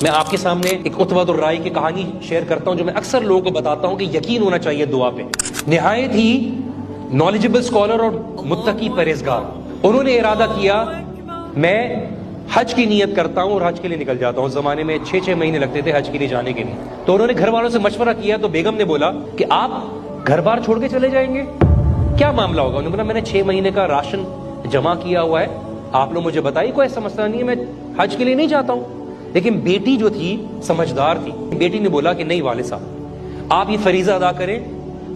میں آپ کے سامنے ایک عتبہ الرائی کی کہانی شیئر کرتا ہوں جو میں اکثر لوگوں کو بتاتا ہوں کہ یقین ہونا چاہیے دعا پہ۔ نہایت ہی نالجبل اسکالر اور متقی پرہیزگار، انہوں نے ارادہ کیا میں حج کی نیت کرتا ہوں اور حج کے لیے نکل جاتا ہوں۔ اس زمانے میں 6 مہینے لگتے تھے حج کے لیے جانے کے لیے، تو انہوں نے گھر والوں سے مشورہ کیا تو بیگم نے بولا کہ آپ گھر بار چھوڑ کے چلے جائیں گے، کیا معاملہ ہوگا؟ انہوں نے بولا میں نے 6 مہینے کا راشن جمع کیا ہوا ہے، آپ لوگ مجھے بتائیے، کوئی ایسا مسئلہ نہیں ہے، میں حج کے لیے نہیں جاتا ہوں۔ لیکن بیٹی جو تھی سمجھدار تھی، بیٹی نے بولا کہ نہیں والد صاحب آپ یہ فریضہ ادا کریں،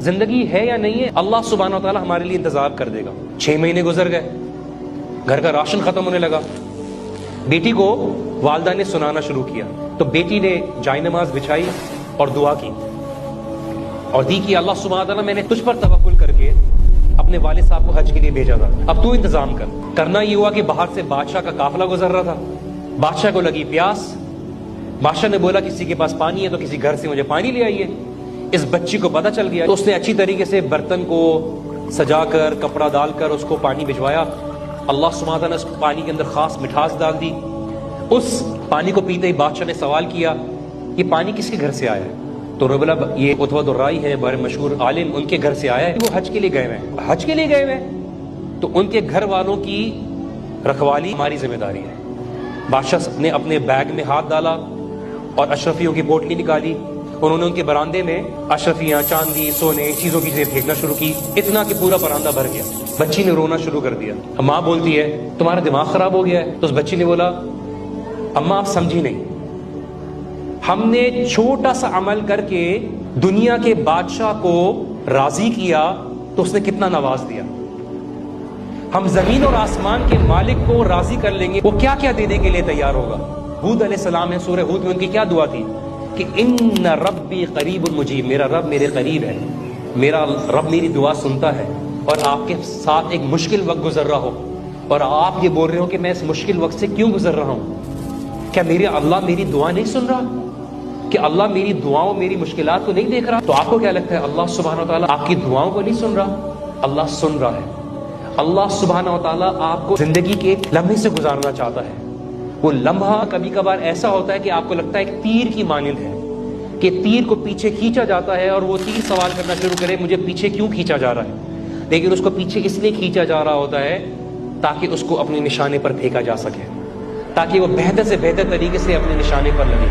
زندگی ہے یا نہیں ہے اللہ سبحانہ و تعالیٰ ہمارے لیے انتظام کر دے گا۔ 6 مہینے گزر گئے، گھر کا راشن ختم ہونے لگا، بیٹی کو والدہ نے سنانا شروع کیا تو بیٹی نے جائے نماز بچھائی اور دعا کی اور دی کہ اللہ سبحانہ و تعالیٰ میں نے تجھ پر توکل کر کے اپنے والد صاحب کو حج کے لیے بھیجا تھا، اب تو انتظام کر۔ کرنا یہ ہوا کہ باہر سے بادشاہ کا قافلہ گزر رہا تھا، بادشاہ کو لگی پیاس، بادشاہ نے بولا کسی کے پاس پانی ہے تو کسی گھر سے مجھے پانی لے آئیے۔ اس بچی کو پتہ چل گیا تو اس نے اچھی طریقے سے برتن کو سجا کر کپڑا ڈال کر اس کو پانی بھجوایا۔ اللہ سبحانہ تعالیٰ نے اس پانی کے اندر خاص مٹھاس ڈال دی۔ اس پانی کو پیتے ہی بادشاہ نے سوال کیا یہ پانی کس کے گھر سے آیا ہے؟ تو انہوں نے بولا یہ عتبہ الرائی ہے بڑے مشہور عالم، ان کے گھر سے آیا ہے، وہ حج کے لیے گئے ہوئے ہیں۔ حج کے لیے گئے ہوئے ہیں تو ان کے گھر والوں کی رکھوالی ہماری ذمہ داری ہے۔ بادشاہ نے اپنے بیگ میں ہاتھ ڈالا اور اشرفیوں کی پوٹلی نکالی، انہوں نے ان کے برآمدے میں اشرفیاں، چاندی، سونے، چیزوں کی چیزیں پھینکنا شروع کی، اتنا کہ پورا برآمدہ بھر گیا۔ بچی نے رونا شروع کر دیا، ماں بولتی ہے تمہارا دماغ خراب ہو گیا ہے؟ تو اس بچی نے بولا اماں آپ سمجھی نہیں، ہم نے چھوٹا سا عمل کر کے دنیا کے بادشاہ کو راضی کیا تو اس نے کتنا نواز دیا، ہم زمین اور آسمان کے مالک کو راضی کر لیں گے وہ کیا کیا دینے کے لیے تیار ہوگا۔ ہود علیہ السلام ہے، سورہ ہود میں ان کی کیا دعا تھی کہ ان ربی قریب مجیب، میرا رب میرے قریب ہے، میرا رب میری دعا سنتا ہے۔ اور آپ کے ساتھ ایک مشکل وقت گزر رہا ہو اور آپ یہ بول رہے ہو کہ میں اس مشکل وقت سے کیوں گزر رہا ہوں، کیا میرے اللہ میری دعا نہیں سن رہا؟ کہ اللہ میری دعاؤں میری مشکلات کو نہیں دیکھ رہا؟ تو آپ کو کیا لگتا ہے اللہ سبحانہ و تعالیٰ آپ کی دعاؤں کو نہیں سن رہا؟ اللہ سن رہا ہے۔ اللہ سبحانہ و تعالیٰ آپ کو زندگی کے ایک لمحے سے گزارنا چاہتا ہے۔ وہ لمحہ کبھی کبھار ایسا ہوتا ہے کہ آپ کو لگتا ہے ایک تیر کی مانند ہے کہ تیر کو پیچھے کھینچا جاتا ہے اور وہ تیر سوال کرنا شروع کرے مجھے پیچھے کیوں کھینچا جا رہا ہے، لیکن اس کو پیچھے اس لیے کھینچا جا رہا ہوتا ہے تاکہ اس کو اپنے نشانے پر پھینکا جا سکے، تاکہ وہ بہتر سے بہتر طریقے سے اپنے نشانے پر لگے۔